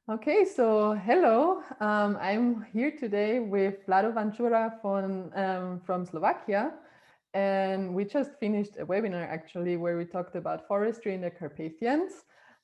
Okay, so hello. I'm here today with Vlado Vancura from Slovakia. And we just finished a webinar actually where we talked about forestry in the Carpathians.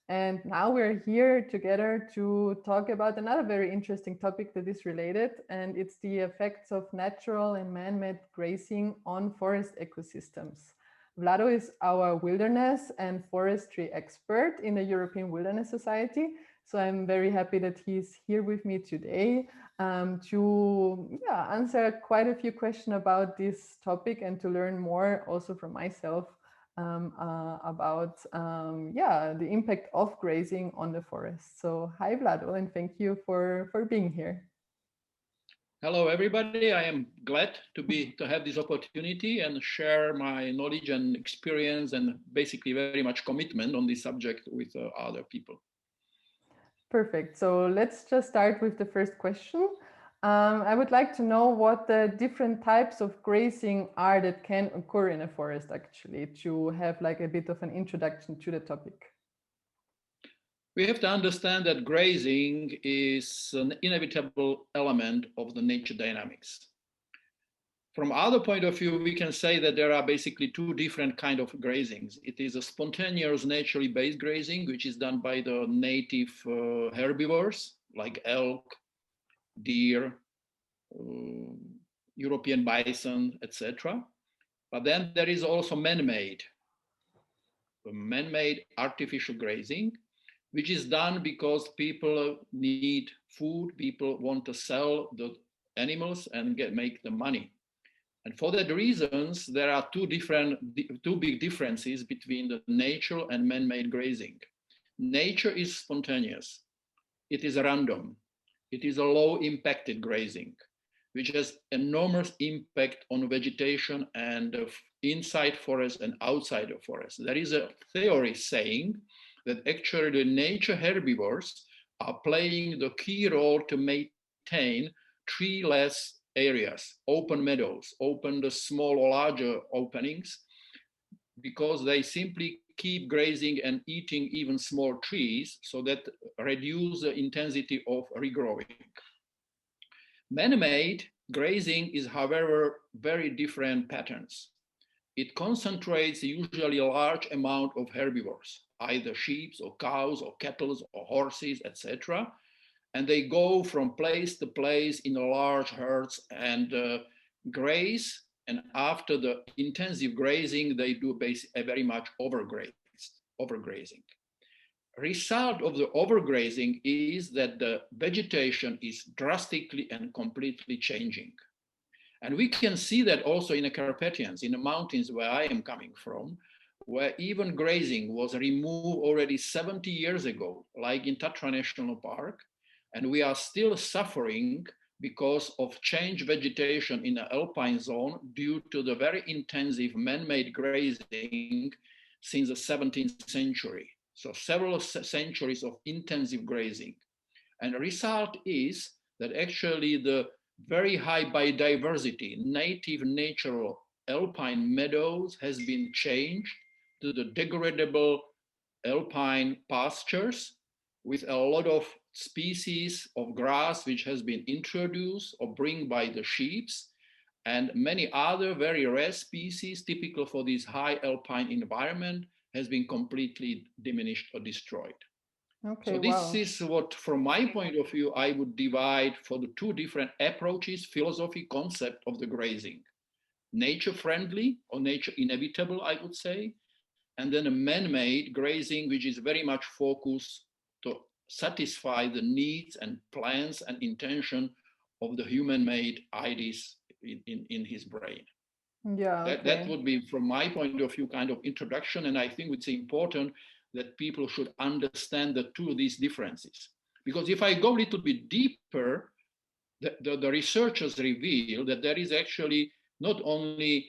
And now we're here together to talk about another very interesting topic that is related, and it's the effects of natural and man-made grazing on forest ecosystems. Vlado is our wilderness and forestry expert in the European Wilderness Society. So I'm very happy that he's here with me today to answer quite a few questions about this topic and to learn more also from myself about the impact of grazing on the forest. So hi Vlado, and thank you for being here. Hello, everybody. I am glad to have this opportunity and share my knowledge and experience and basically very much commitment on this subject with other people. Perfect. So let's just start with the first question. I would like to know what the different types of grazing are that can occur in a forest, actually, to have like a bit of an introduction to the topic. We have to understand that grazing is an inevitable element of the nature dynamics. From other point of view, we can say that there are basically two different kind of grazings. It is a spontaneous, naturally based grazing, which is done by the native herbivores like elk, deer, European bison, etc. But then there is also man-made artificial grazing, which is done because people need food, people want to sell the animals and make the money. And for that reasons, there are two big differences between the natural and man-made grazing. Nature is spontaneous. It is random. It is a low impacted grazing, which has enormous impact on vegetation and inside forest and outside of forest. There is a theory saying that actually the nature herbivores are playing the key role to maintain treeless areas, open meadows, open the small or larger openings, because they simply keep grazing and eating even small trees so that reduce the intensity of regrowing. Man-made grazing is, however, very different patterns. It concentrates usually a large amount of herbivores, either sheep or cows or cattle or horses, etc. And they go from place to place in large herds and graze. And after the intensive grazing, they do very much overgrazing. Result of the overgrazing is that the vegetation is drastically and completely changing. And we can see that also in the Carpathians, in the mountains where I am coming from, where even grazing was removed already 70 years ago, like in Tatra National Park, and we are still suffering because of changed vegetation in the alpine zone due to the very intensive man-made grazing since the 17th century. So several centuries of intensive grazing. And the result is that actually the very high biodiversity, native natural alpine meadows has been changed to the degradable alpine pastures with a lot of species of grass which has been introduced or bring by the sheep, and many other very rare species typical for this high alpine environment has been completely diminished or destroyed. Okay, So this wow. is what, from my point of view, I would divide for the two different approaches, philosophy, concept of the grazing. Nature friendly or nature inevitable, I would say, and then a man-made grazing, which is very much focused to satisfy the needs and plans and intention of the human-made ideas in his brain. Yeah, That okay. would be, from my point of view, kind of introduction. And I think it's important that people should understand the two of these differences. Because if I go a little bit deeper, the researchers reveal that there is actually not only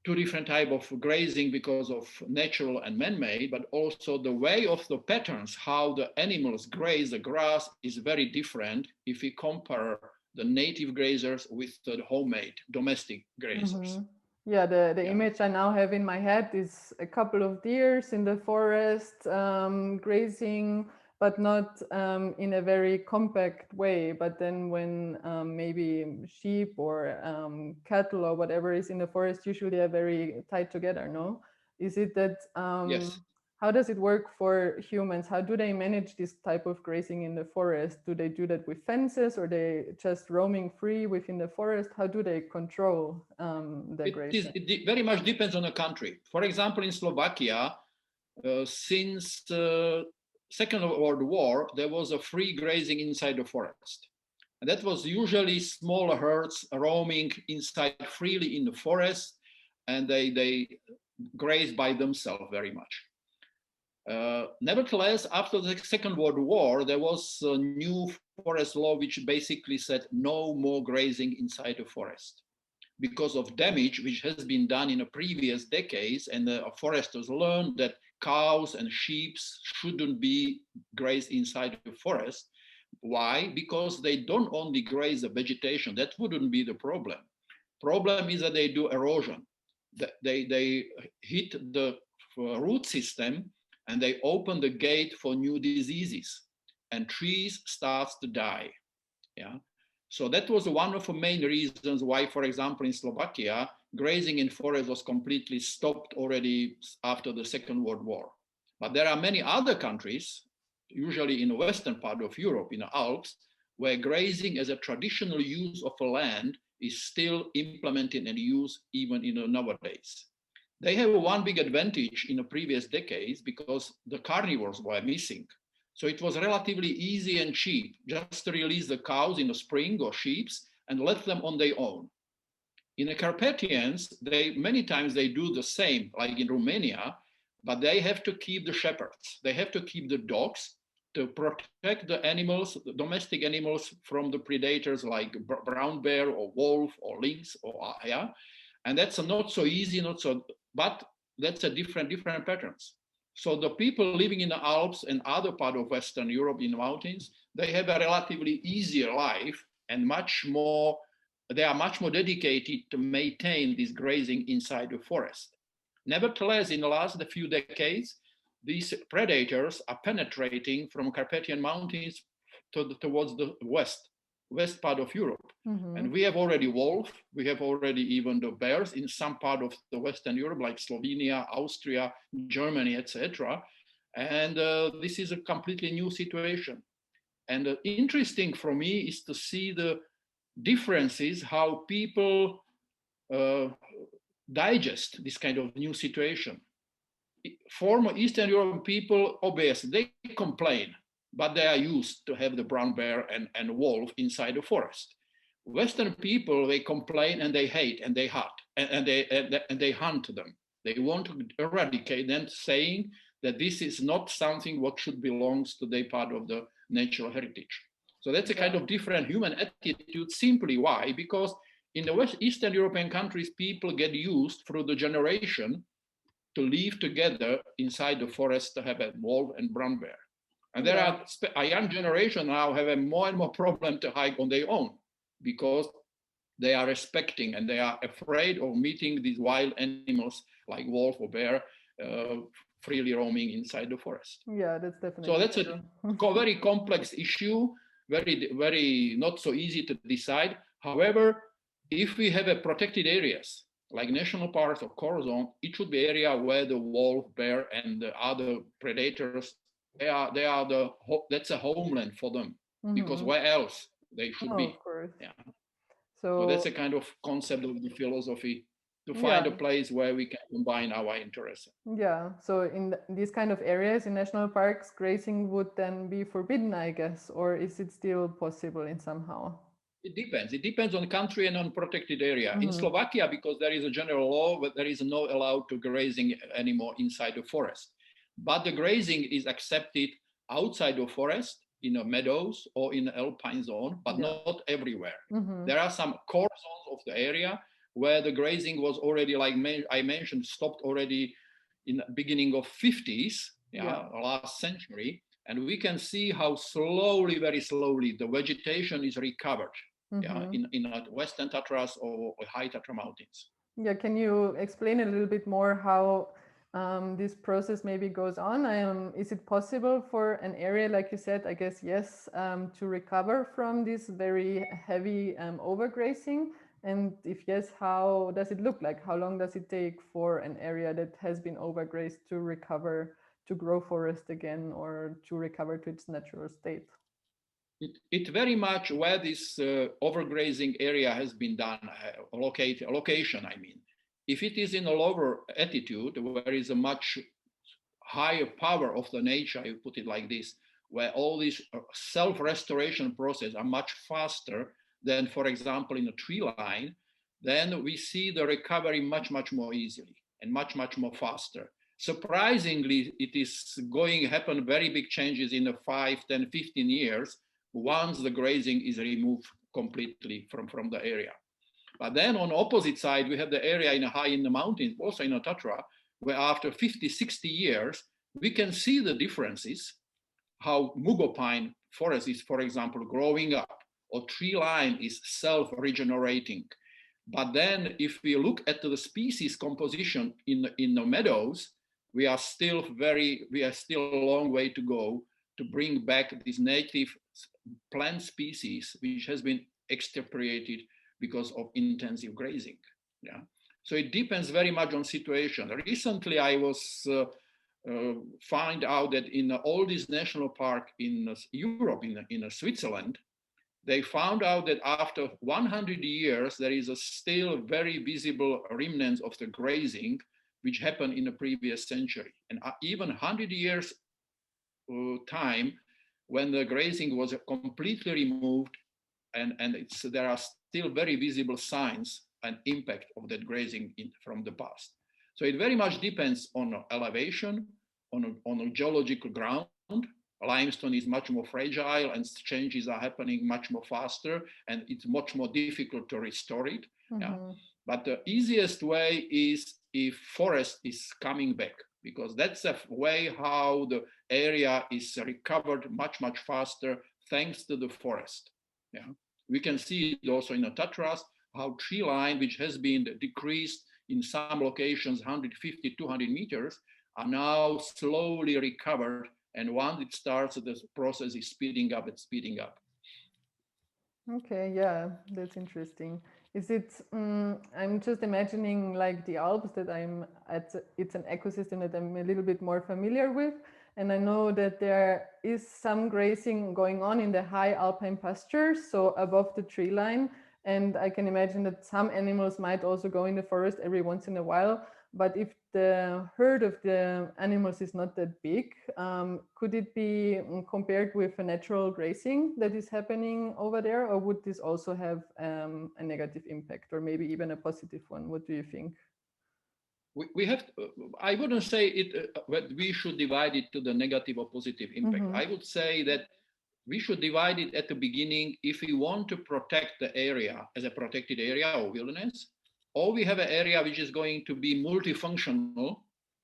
two different types of grazing because of natural and man-made, but also the way of the patterns, how the animals graze the grass is very different if we compare the native grazers with the homemade domestic grazers. Mm-hmm. Yeah, the Yeah. image I now have in my head is a couple of deers in the forest grazing, but not in a very compact way. But then when maybe sheep or cattle or whatever is in the forest, usually are very tied together, no? Is it that, Yes. how does it work for humans? How do they manage this type of grazing in the forest? Do they do that with fences, or they just roaming free within the forest? How do they control the grazing? It very much depends on the country. For example, in Slovakia, since the Second World War, there was a free grazing inside the forest. And that was usually small herds roaming inside freely in the forest, and they graze by themselves very much. Nevertheless, after the Second World War, there was a new forest law which basically said no more grazing inside the forest because of damage which has been done in the previous decades, and the foresters learned that cows and sheep shouldn't be grazed inside the forest. Why? Because they don't only graze the vegetation. That wouldn't be the problem. Problem is that they do erosion. They hit the root system, and they open the gate for new diseases, and trees starts to die. Yeah. So that was one of the main reasons why, for example, in Slovakia, grazing in forest was completely stopped already after the Second World War. But there are many other countries, usually in the western part of Europe, in the Alps, where grazing as a traditional use of a land is still implemented and used even in nowadays. They have one big advantage in the previous decades because the carnivores were missing. So it was relatively easy and cheap just to release the cows in the spring or sheep and let them on their own. In the Carpathians, many times they do the same, like in Romania, but they have to keep the shepherds. They have to keep the dogs to protect the animals, the domestic animals, from the predators like brown bear or wolf or lynx or and that's not so easy, but that's a different patterns. So the people living in the Alps and other part of Western Europe in the mountains, they have a relatively easier life and they are much more dedicated to maintain this grazing inside the forest. Nevertheless, in the last few decades, these predators are penetrating from Carpathian mountains towards the west part of Europe. Mm-hmm. And we have already wolf, we have already even the bears in some part of the Western Europe, like Slovenia, Austria, Germany, etc. And this is a completely new situation. And interesting for me is to see the differences, how people digest this kind of new situation. Former Eastern European people, obviously, they complain, but they are used to have the brown bear and wolf inside the forest. Western people, they complain and they hate and they hunt and they hunt them. They want to eradicate them, saying that this is not something what should belongs to their part of the natural heritage. So that's a kind of different human attitude. Simply why? Because in the Eastern European countries, people get used through the generation to live together inside the forest, to have a wolf and brown bear. And there are a young generation now have a more and more problem to hike on their own because they are respecting and they are afraid of meeting these wild animals like wolf or bear freely roaming inside the forest. Yeah, that's definitely so. That's a very complex issue, very not so easy to decide. However, if we have a protected areas like national parks or core zone, it should be area where the wolf, bear, and the other predators that's a homeland for them, because where else they should be. Of course. Yeah. So that's a kind of concept of the philosophy, to find a place where we can combine our interests. Yeah. So in these kind of areas in national parks, grazing would then be forbidden, I guess, or is it still possible in somehow? It depends. It depends on country and on protected area. In Slovakia, because there is a general law, but there is no allowed to grazing anymore inside the forest. But the grazing is accepted outside the forest, in the meadows or in the alpine zone, but not everywhere. There are some core zones of the area where the grazing was already, like I mentioned, stopped already in the beginning of 50s, last century. And we can see how slowly, very slowly, the vegetation is recovered. In Western Tatras or High Tatra mountains. Yeah, can you explain a little bit more how this process maybe goes on. Is it possible for an area, like you said, I guess yes, to recover from this very heavy overgrazing? And if yes, how does it look like? How long does it take for an area that has been overgrazed to recover, to grow forest again, or to recover to its natural state? It very much where this overgrazing area has been done, location, I mean. If it is in a lower altitude, where is a much higher power of the nature, you put it like this, where all these self-restoration processes are much faster than, for example, in a tree line, then we see the recovery much, much more easily and much, much more faster. Surprisingly, it is going to happen very big changes in the 5, 10, 15 years once the grazing is removed completely from the area. But then on the opposite side, we have the area high in the mountains, also in the Tatra, where after 50, 60 years, we can see the differences, how mugo pine forest is, for example, growing up, or tree line is self-regenerating. But then if we look at the species composition in the meadows, we are still a long way to go to bring back this native plant species, which has been extirpated because of intensive grazing. Yeah. So it depends very much on situation. Recently, I was find out that in all these national parks in Europe, in Switzerland, they found out that after 100 years, there is still very visible remnants of the grazing, which happened in the previous century. And even 100 years time, when the grazing was completely removed, and there are still very visible signs and impact of that grazing from the past. So it very much depends on elevation, on a geological ground. Limestone is much more fragile and changes are happening much more faster, and it's much more difficult to restore it. Mm-hmm. Yeah. But the easiest way is if forest is coming back, because that's a way how the area is recovered much, much faster thanks to the forest. Yeah. We can see it also in the Tatras, how tree line, which has been decreased in some locations 150, 200 meters, are now slowly recovered. And once it starts, the process is speeding up and speeding up. Okay, yeah, that's interesting. Is it, I'm just imagining like the Alps that it's an ecosystem that I'm a little bit more familiar with. And I know that there is some grazing going on in the high alpine pastures, so above the tree line. And I can imagine that some animals might also go in the forest every once in a while. But if the herd of the animals is not that big, could it be compared with a natural grazing that is happening over there? Or would this also have a negative impact, or maybe even a positive one? What do you think? We have, I wouldn't say it, but we should divide it to the negative or positive impact. Mm-hmm. I would say that we should divide it at the beginning if we want to protect the area as a protected area or wilderness, or we have an area which is going to be multifunctional,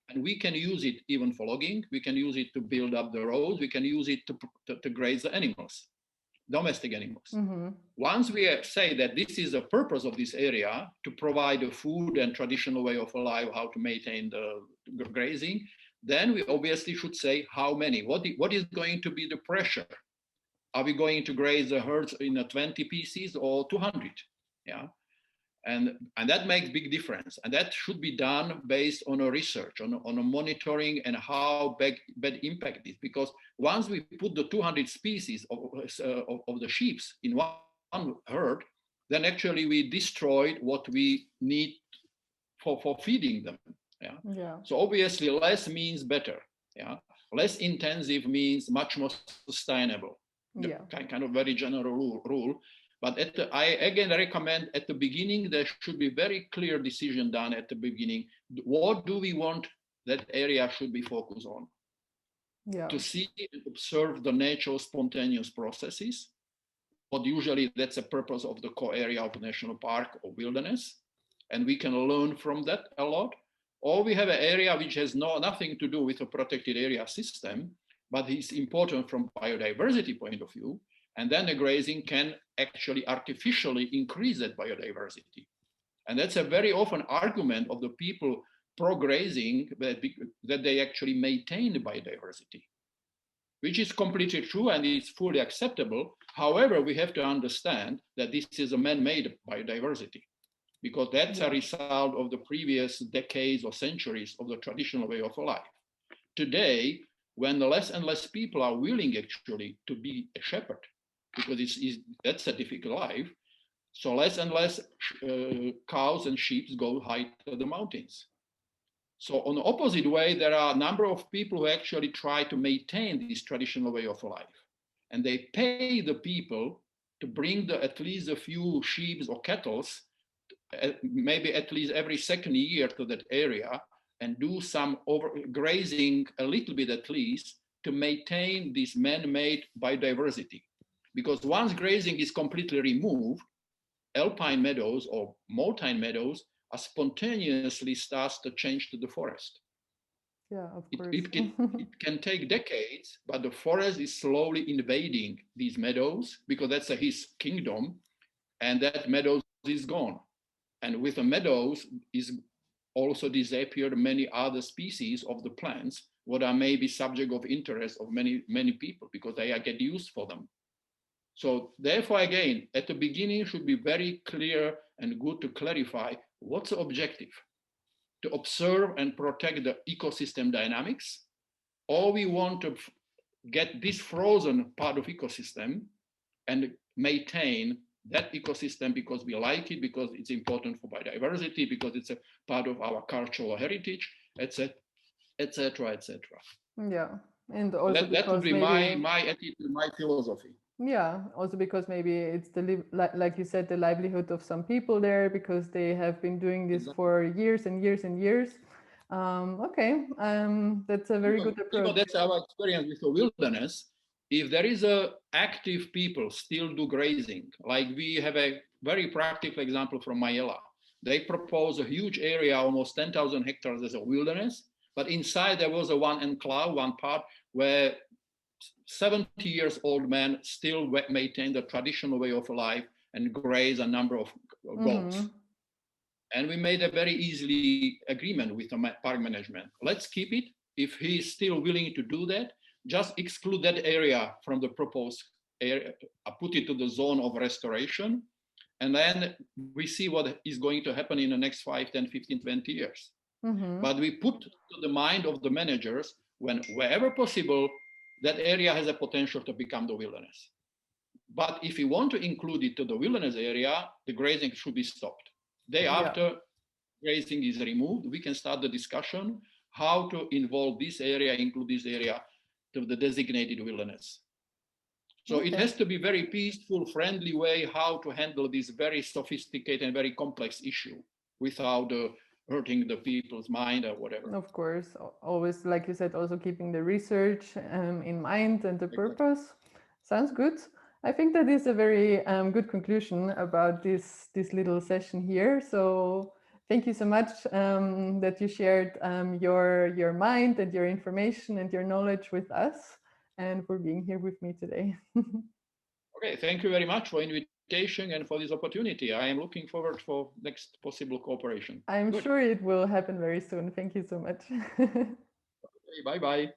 and we can use it even for logging, we can use it to build up the roads, we can use it to graze the animals, domestic animals. Mm-hmm. Once we say that this is the purpose of this area, to provide a food and traditional way of life, how to maintain the grazing, then we obviously should say how many, what is going to be the pressure? Are we going to graze the herds in 20 pieces or 200? Yeah. And that makes big difference. And that should be done based on a research, on a monitoring and how bad impact is. Because once we put the 200 species of the sheep in one herd, then actually we destroyed what we need for feeding them. Yeah. Yeah. So obviously less means better. Yeah. Less intensive means much more sustainable. Yeah. Kind of very general rule. But I again recommend at the beginning, there should be very clear decision done at the beginning. What do we want that area should be focused on? Yeah. To see and observe the natural spontaneous processes. But usually that's a purpose of the core area of the national park or wilderness. And we can learn from that a lot. Or we have an area which has nothing to do with a protected area system, but is important from biodiversity point of view. And then the grazing can actually artificially increase that biodiversity. And that's a very often argument of the people pro-grazing, that they actually maintain the biodiversity, which is completely true and is fully acceptable. However, we have to understand that this is a man-made biodiversity, because that's a result of the previous decades or centuries of the traditional way of life. Today, when less and less people are willing actually to be a shepherd, because that's a difficult life, so less and less cows and sheep go hike to the mountains. So on the opposite way, there are a number of people who actually try to maintain this traditional way of life. And they pay the people to bring at least a few sheep or cattle, maybe at least every second year to that area, and do some overgrazing a little bit at least to maintain this man-made biodiversity. Because once grazing is completely removed, alpine meadows or mountain meadows are spontaneously starts to change to the forest. Yeah, of course. It can take decades, but the forest is slowly invading these meadows because that's his kingdom, and that meadows is gone. And with the meadows is also disappeared many other species of the plants, what are maybe subject of interest of many people because they get used for them. So therefore, again, at the beginning should be very clear and good to clarify what's the objective: to observe and protect the ecosystem dynamics, or we want to get this frozen part of ecosystem and maintain that ecosystem because we like it, because it's important for biodiversity, because it's a part of our cultural heritage, etc., etc., etc. Yeah, and also that would be maybe my attitude, my philosophy. Yeah, also because maybe it's like you said, the livelihood of some people there because they have been doing this for years and years and years. Okay, that's a very good approach. That's our experience with the wilderness. If there is a active people still do grazing, like we have a very practical example from Mayela. They propose a huge area, almost 10,000 hectares as a wilderness, but inside there was a one enclave, one part where 70 years old men still maintain the traditional way of life and graze a number of goats. Mm-hmm. And we made a very easily agreement with the park management. Let's keep it. If he is still willing to do that, just exclude that area from the proposed area, put it to the zone of restoration. And then we see what is going to happen in the next 5, 10, 15, 20 years. Mm-hmm. But we put to the mind of the managers, wherever possible, that area has a potential to become the wilderness. But if you want to include it to the wilderness area, the grazing should be stopped. Day after grazing is removed, we can start the discussion how to involve this area, include this area to the designated wilderness. So it has to be very peaceful, friendly way how to handle this very sophisticated and very complex issue without hurting the people's mind or whatever. Of course, always, like you said, also keeping the research in mind and the purpose. Sounds good. I think that is a very good conclusion about this little session here. So thank you so much that you shared your mind and your information and your knowledge with us and for being here with me today. Okay, thank you very much for invitation and for this opportunity. I am looking forward for next possible cooperation. I'm sure it will happen very soon. Thank you so much. Okay, bye-bye.